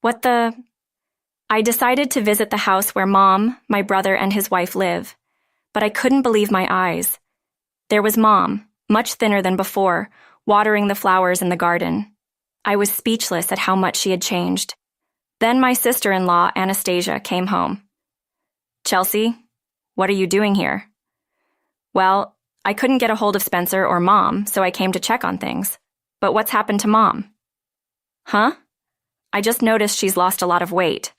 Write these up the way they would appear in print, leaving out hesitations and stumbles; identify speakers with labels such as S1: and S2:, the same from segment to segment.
S1: What the? I decided to visit the house where Mom, my brother, and his wife live, but I couldn't believe my eyes. There was Mom, much thinner than before, watering the flowers in the garden. I was speechless at how much she had changed. Then my sister-in-law, Anastasia, came home. Chelsea, what are you doing here? Well, I couldn't get a hold of Spencer or Mom, so I came to check on things. But what's happened to Mom? Huh? I just noticed she's lost a lot of weight.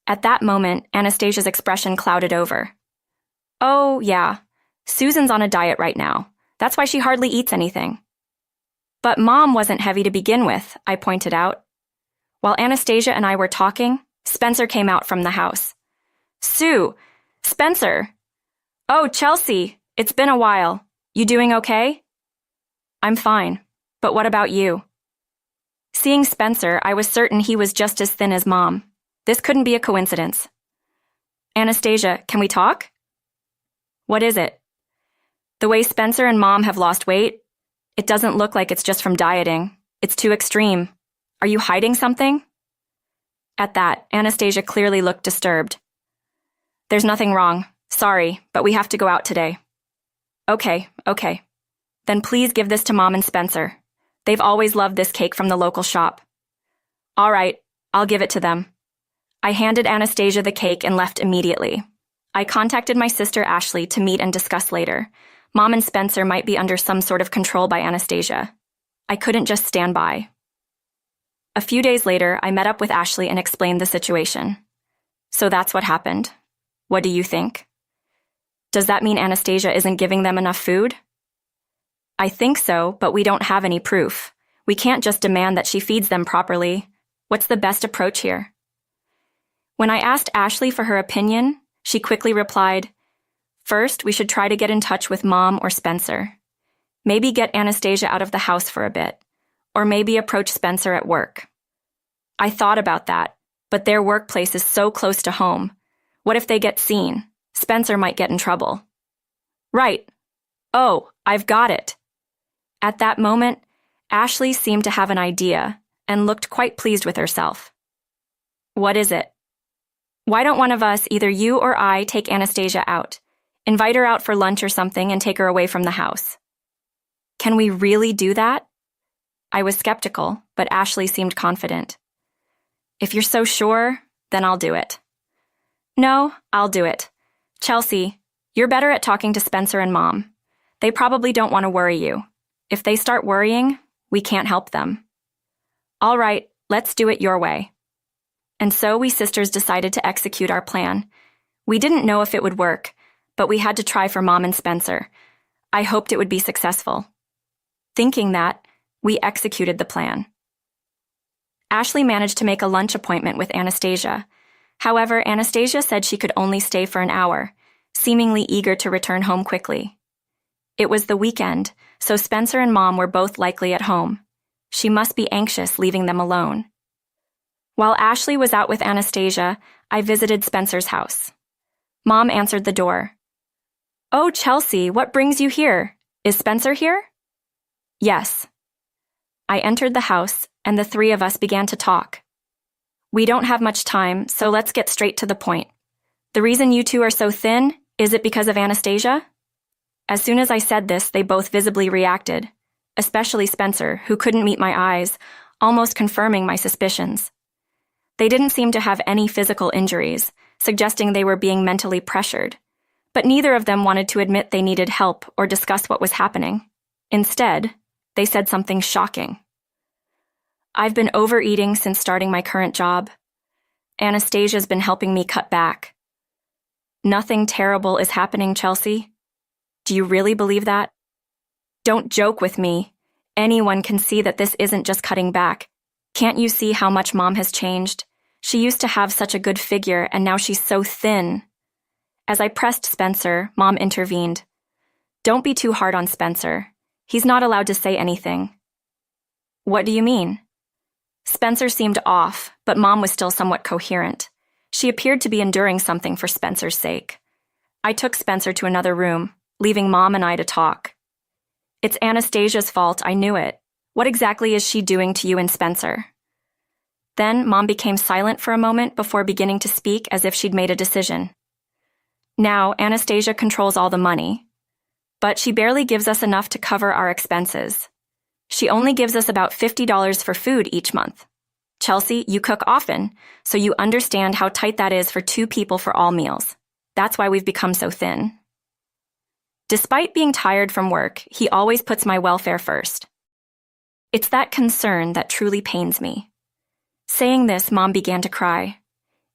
S1: At that moment, Anastasia's expression clouded over. Oh, yeah. Susan's on a diet right now. That's why she hardly eats anything. But Mom wasn't heavy to begin with, I pointed out. While Anastasia and I were talking, Spencer came out from the house. Sue! Spencer! Oh, Chelsea! It's been a while. You doing okay? I'm fine. But what about you? Seeing Spencer, I was certain he was just as thin as Mom. This couldn't be a coincidence. Anastasia, can we talk? What is it? The way Spencer and Mom have lost weight, it doesn't look like it's just from dieting. It's too extreme. Are you hiding something? At that, Anastasia clearly looked disturbed. There's nothing wrong. Sorry, but we have to go out today. Okay. Then please give this to Mom and Spencer. They've always loved this cake from the local shop. All right, I'll give it to them. I handed Anastasia the cake and left immediately. I contacted my sister Ashley to meet and discuss later. Mom and Spencer might be under some sort of control by Anastasia. I couldn't just stand by. A few days later, I met up with Ashley and explained the situation. So that's what happened. What do you think? Does that mean Anastasia isn't giving them enough food? I think so, but we don't have any proof. We can't just demand that she feeds them properly. What's the best approach here? When I asked Ashley for her opinion, she quickly replied, First, we should try to get in touch with Mom or Spencer. Maybe get Anastasia out of the house for a bit, or maybe approach Spencer at work. I thought about that, but their workplace is so close to home. What if they get seen? Spencer might get in trouble. Right. Oh, I've got it. At that moment, Ashley seemed to have an idea and looked quite pleased with herself. What is it? Why don't one of us, either you or I, take Anastasia out? Invite her out for lunch or something and take her away from the house. Can we really do that? I was skeptical, but Ashley seemed confident. If you're so sure, then I'll do it. No, I'll do it. Chelsea, you're better at talking to Spencer and Mom. They probably don't want to worry you. If they start worrying, we can't help them. All right, let's do it your way. And so we sisters decided to execute our plan. We didn't know if it would work, but we had to try for Mom and Spencer. I hoped it would be successful. Thinking that, we executed the plan. Ashley managed to make a lunch appointment with Anastasia. However, Anastasia said she could only stay for an hour, seemingly eager to return home quickly. It was the weekend, so Spencer and Mom were both likely at home. She must be anxious leaving them alone. While Ashley was out with Anastasia, I visited Spencer's house. Mom answered the door. Oh, Chelsea, what brings you here? Is Spencer here? Yes. I entered the house, and the three of us began to talk. We don't have much time, so let's get straight to the point. The reason you two are so thin, is it because of Anastasia? As soon as I said this, they both visibly reacted, especially Spencer, who couldn't meet my eyes, almost confirming my suspicions. They didn't seem to have any physical injuries, suggesting they were being mentally pressured, but neither of them wanted to admit they needed help or discuss what was happening. Instead, they said something shocking. I've been overeating since starting my current job. Anastasia's been helping me cut back. Nothing terrible is happening, Chelsea. Do you really believe that? Don't joke with me. Anyone can see that this isn't just cutting back. Can't you see how much Mom has changed? She used to have such a good figure, and now she's so thin. As I pressed Spencer, Mom intervened. Don't be too hard on Spencer. He's not allowed to say anything. What do you mean? Spencer seemed off, but Mom was still somewhat coherent. She appeared to be enduring something for Spencer's sake. I took Spencer to another room, leaving Mom and I to talk. It's Anastasia's fault, I knew it. What exactly is she doing to you and Spencer? Then Mom became silent for a moment before beginning to speak as if she'd made a decision. Now, Anastasia controls all the money, but she barely gives us enough to cover our expenses. She only gives us about $50 for food each month. Chelsea, you cook often, so you understand how tight that is for 2 people for all meals. That's why we've become so thin. Despite being tired from work, he always puts my welfare first. It's that concern that truly pains me. Saying this, Mom began to cry.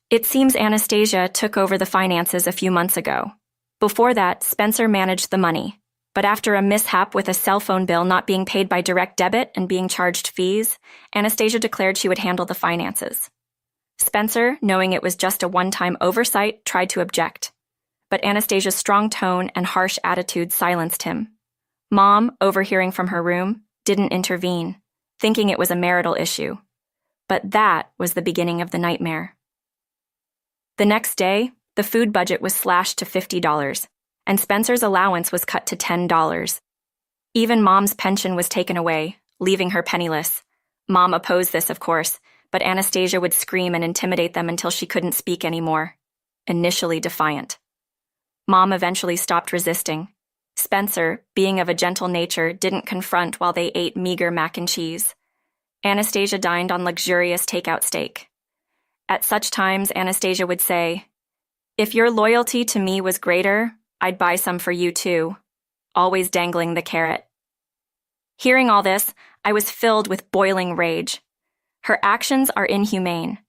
S1: It seems Anastasia took over the finances a few months ago. Before that, Spencer managed the money. But after a mishap with a cell phone bill not being paid by direct debit and being charged fees, Anastasia declared she would handle the finances. Spencer, knowing it was just a one-time oversight, tried to object. But Anastasia's strong tone and harsh attitude silenced him. Mom, overhearing from her room, didn't intervene, thinking it was a marital issue. But that was the beginning of the nightmare. The next day, the food budget was slashed to $50, and Spencer's allowance was cut to $10. Even Mom's pension was taken away, leaving her penniless. Mom opposed this, of course, but Anastasia would scream and intimidate them until she couldn't speak anymore, initially defiant. Mom eventually stopped resisting. Spencer, being of a gentle nature, didn't confront while they ate meager mac and cheese. Anastasia dined on luxurious takeout steak. At such times, Anastasia would say, "If your loyalty to me was greater, I'd buy some for you too," always dangling the carrot. Hearing all this, I was filled with boiling rage. Her actions are inhumane.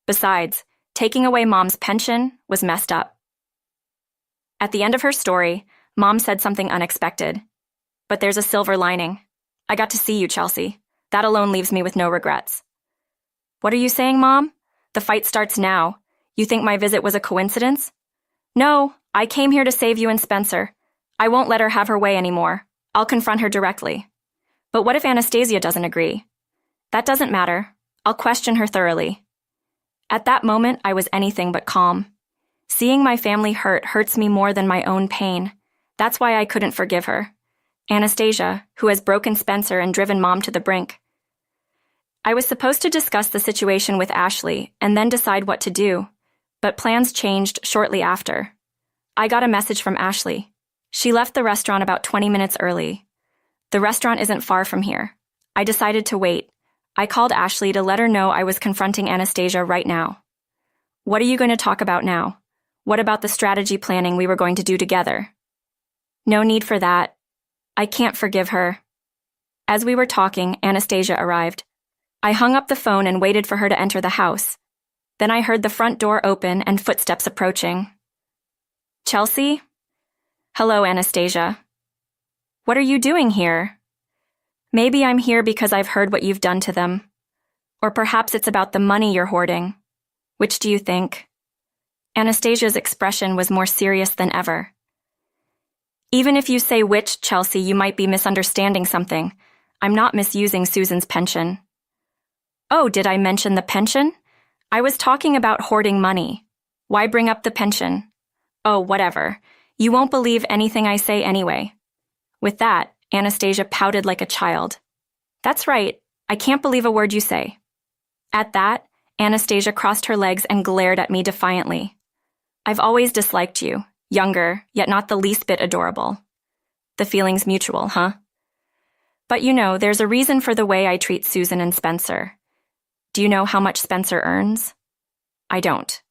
S1: Besides, taking away Mom's pension was messed up. At the end of her story, Mom said something unexpected. "But there's a silver lining. I got to see you, Chelsea. That alone leaves me with no regrets." "What are you saying, Mom? The fight starts now. You think my visit was a coincidence?" "No, I came here to save you and Spencer. I won't let her have her way anymore. I'll confront her directly." "But what if Anastasia doesn't agree?" "That doesn't matter. I'll question her thoroughly." At that moment, I was anything but calm. Seeing my family hurts me more than my own pain. That's why I couldn't forgive her. Anastasia, who has broken Spencer and driven Mom to the brink. I was supposed to discuss the situation with Ashley and then decide what to do, but plans changed shortly after. I got a message from Ashley. She left the restaurant about 20 minutes early. The restaurant isn't far from here. I decided to wait. I called Ashley to let her know I was confronting Anastasia right now. "What are you going to talk about now? What about the strategy planning we were going to do together?" "No need for that. I can't forgive her." As we were talking, Anastasia arrived. I hung up the phone and waited for her to enter the house. Then I heard the front door open and footsteps approaching. "Chelsea?" "Hello, Anastasia." "What are you doing here?" "Maybe I'm here because I've heard what you've done to them. Or perhaps it's about the money you're hoarding. Which do you think?" Anastasia's expression was more serious than ever. "Even if you say which, Chelsea, you might be misunderstanding something. I'm not misusing Susan's pension." "Oh, did I mention the pension? I was talking about hoarding money. Why bring up the pension?" "Oh, whatever. You won't believe anything I say anyway." With that, Anastasia pouted like a child. "That's right. I can't believe a word you say." At that, Anastasia crossed her legs and glared at me defiantly. "I've always disliked you. Younger, yet not the least bit adorable. The feeling's mutual, huh? But you know, there's a reason for the way I treat Susan and Spencer. Do you know how much Spencer earns?" "I don't."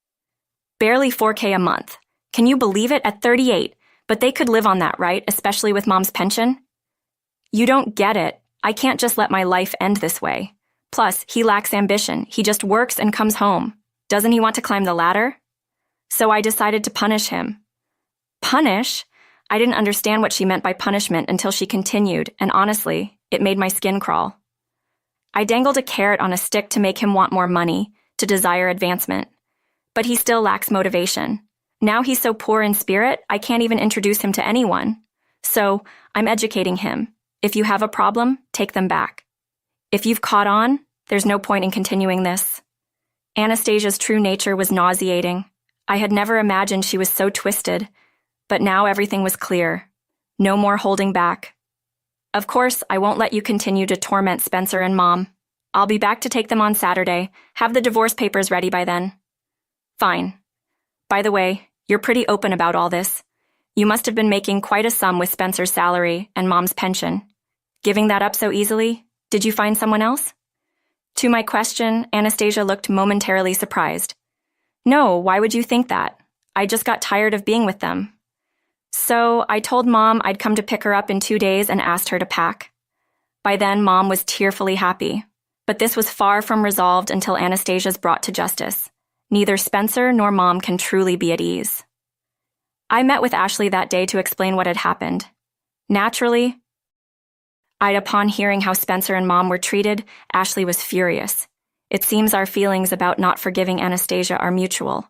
S1: "Barely $4,000 a month. Can you believe it? At 38. But they could live on that, right? Especially with Mom's pension?" "You don't get it. I can't just let my life end this way. Plus, he lacks ambition. He just works and comes home. Doesn't he want to climb the ladder?" So I decided to punish him. Punish? I didn't understand what she meant by punishment until she continued, and honestly, it made my skin crawl. I dangled a carrot on a stick to make him want more money, to desire advancement. But he still lacks motivation. Now he's so poor in spirit, I can't even introduce him to anyone. So, I'm educating him. If you have a problem, take them back. If you've caught on, there's no point in continuing this. Anastasia's true nature was nauseating. I had never imagined she was so twisted. But now everything was clear. No more holding back. Of course, I won't let you continue to torment Spencer and Mom. I'll be back to take them on Saturday. Have the divorce papers ready by then. Fine. By the way, you're pretty open about all this. You must have been making quite a sum with Spencer's salary and Mom's pension. Giving that up so easily? Did you find someone else? To my question, Anastasia looked momentarily surprised. No, why would you think that? I just got tired of being with them. So I told Mom I'd come to pick her up in 2 days and asked her to pack. By then, Mom was tearfully happy. But this was far from resolved until Anastasia's brought to justice. Neither Spencer nor Mom can truly be at ease. I met with Ashley that day to explain what had happened. Naturally, upon hearing how Spencer and Mom were treated, Ashley was furious. It seems our feelings about not forgiving Anastasia are mutual.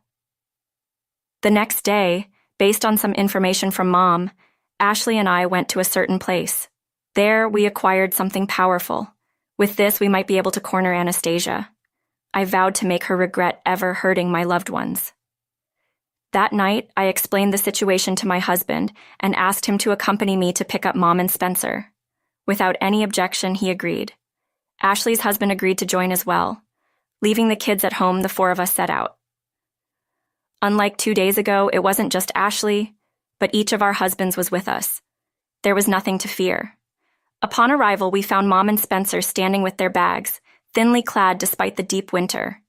S1: The next day, based on some information from Mom, Ashley and I went to a certain place. There, we acquired something powerful. With this, we might be able to corner Anastasia. I vowed to make her regret ever hurting my loved ones. That night, I explained the situation to my husband and asked him to accompany me to pick up Mom and Spencer. Without any objection, he agreed. Ashley's husband agreed to join as well. Leaving the kids at home, the 4 of us set out. Unlike 2 days ago, it wasn't just Ashley, but each of our husbands was with us. There was nothing to fear. Upon arrival, we found Mom and Spencer standing with their bags, thinly clad despite the deep winter.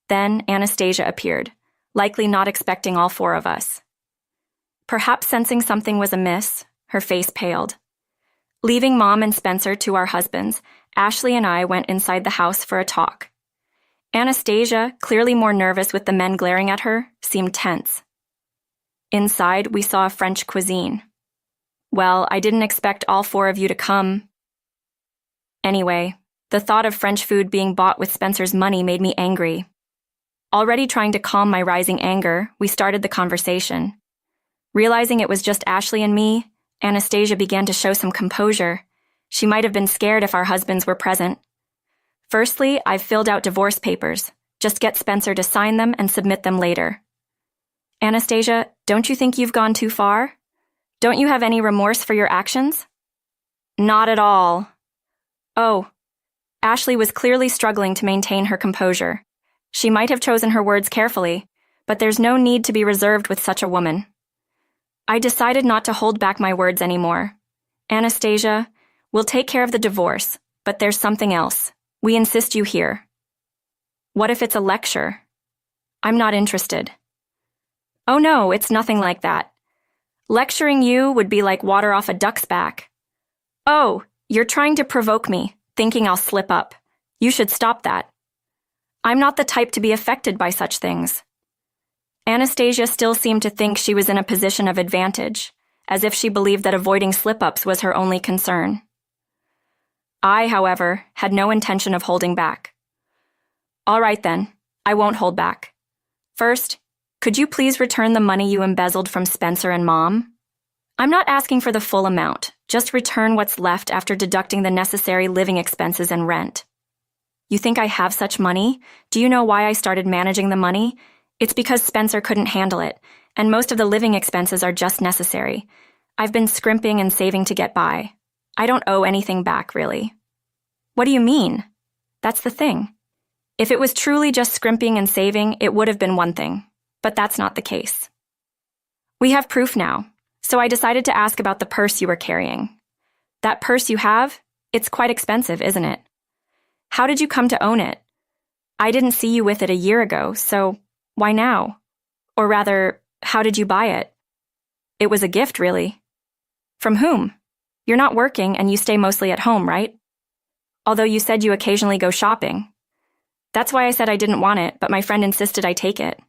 S1: Then Anastasia appeared, likely not expecting all 4 of us. Perhaps sensing something was amiss, her face paled. Leaving Mom and Spencer to our husbands, Ashley and I went inside the house for a talk. Anastasia, clearly more nervous with the men glaring at her, seemed tense. Inside, we saw a French cuisine. Well, I didn't expect all 4 of you to come. Anyway, the thought of French food being bought with Spencer's money made me angry. Already trying to calm my rising anger, we started the conversation. Realizing it was just Ashley and me, Anastasia began to show some composure. She might have been scared if our husbands were present. Firstly, I've filled out divorce papers. Just get Spencer to sign them and submit them later. Anastasia, don't you think you've gone too far? Don't you have any remorse for your actions? Not at all. Oh, Ashley was clearly struggling to maintain her composure. She might have chosen her words carefully, but there's no need to be reserved with such a woman. I decided not to hold back my words anymore. Anastasia, we'll take care of the divorce, but there's something else. We insist you hear. What if it's a lecture? I'm not interested. Oh no, it's nothing like that. Lecturing you would be like water off a duck's back. Oh, you're trying to provoke me, thinking I'll slip up. You should stop that. I'm not the type to be affected by such things. Anastasia still seemed to think she was in a position of advantage, as if she believed that avoiding slip-ups was her only concern. I, however, had no intention of holding back. All right then, I won't hold back. First, could you please return the money you embezzled from Spencer and Mom? I'm not asking for the full amount, just return what's left after deducting the necessary living expenses and rent. You think I have such money? Do you know why I started managing the money? It's because Spencer couldn't handle it, and most of the living expenses are just necessary. I've been scrimping and saving to get by. I don't owe anything back, really. What do you mean? That's the thing. If it was truly just scrimping and saving, it would have been one thing. But that's not the case. We have proof now, so I decided to ask about the purse you were carrying. That purse you have? It's quite expensive, isn't it? How did you come to own it? I didn't see you with it a year ago, so why now? Or rather, how did you buy it? It was a gift, really. From whom? You're not working and you stay mostly at home, right? Although you said you occasionally go shopping. That's why I said I didn't want it, but my friend insisted I take it.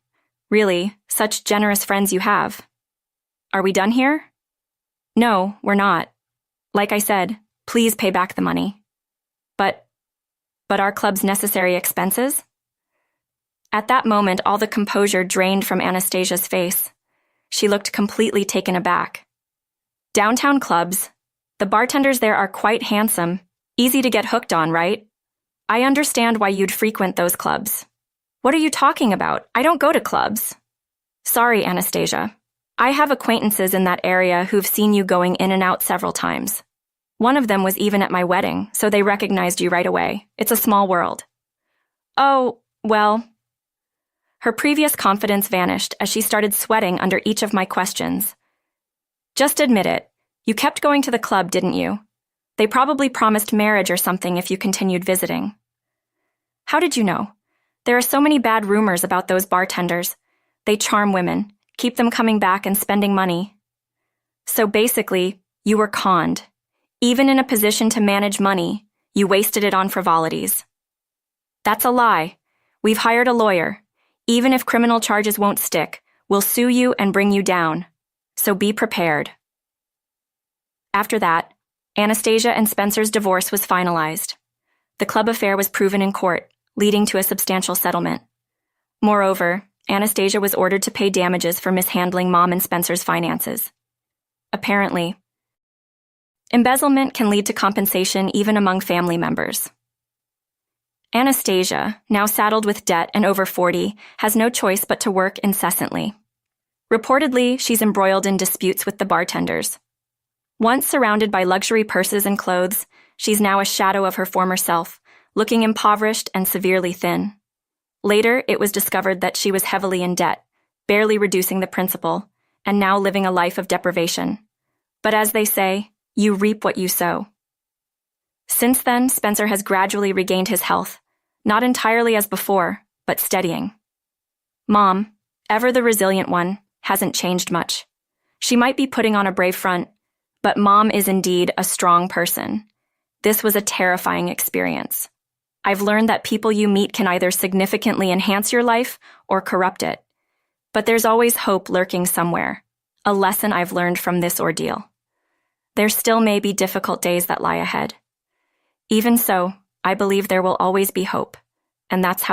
S1: Really, such generous friends you have. Are we done here? No, we're not. Like I said, please pay back the money. But our club's necessary expenses? At that moment, all the composure drained from Anastasia's face. She looked completely taken aback. Downtown clubs. The bartenders there are quite handsome, easy to get hooked on, right? I understand why you'd frequent those clubs. What are you talking about? I don't go to clubs. Sorry, Anastasia. I have acquaintances in that area who've seen you going in and out several times. One of them was even at my wedding, so they recognized you right away. It's a small world. Oh, well. Her previous confidence vanished as she started sweating under each of my questions. Just admit it. You kept going to the club, didn't you? They probably promised marriage or something if you continued visiting. How did you know? There are so many bad rumors about those bartenders. They charm women, keep them coming back and spending money. So basically, you were conned. Even in a position to manage money, you wasted it on frivolities. That's a lie. We've hired a lawyer. Even if criminal charges won't stick, we'll sue you and bring you down. So be prepared. After that, Anastasia and Spencer's divorce was finalized. The club affair was proven in court, leading to a substantial settlement. Moreover, Anastasia was ordered to pay damages for mishandling Mom and Spencer's finances. Apparently, embezzlement can lead to compensation even among family members. Anastasia, now saddled with debt and over 40, has no choice but to work incessantly. Reportedly, she's embroiled in disputes with the bartenders. Once surrounded by luxury purses and clothes, she's now a shadow of her former self, looking impoverished and severely thin. Later, it was discovered that she was heavily in debt, barely reducing the principal, and now living a life of deprivation. But as they say, you reap what you sow. Since then, Spencer has gradually regained his health, not entirely as before, but steadying. Mom, ever the resilient one, hasn't changed much. She might be putting on a brave front, but Mom is indeed a strong person. This was a terrifying experience. I've learned that people you meet can either significantly enhance your life or corrupt it. But there's always hope lurking somewhere, a lesson I've learned from this ordeal. There still may be difficult days that lie ahead. Even so, I believe there will always be hope, and that's how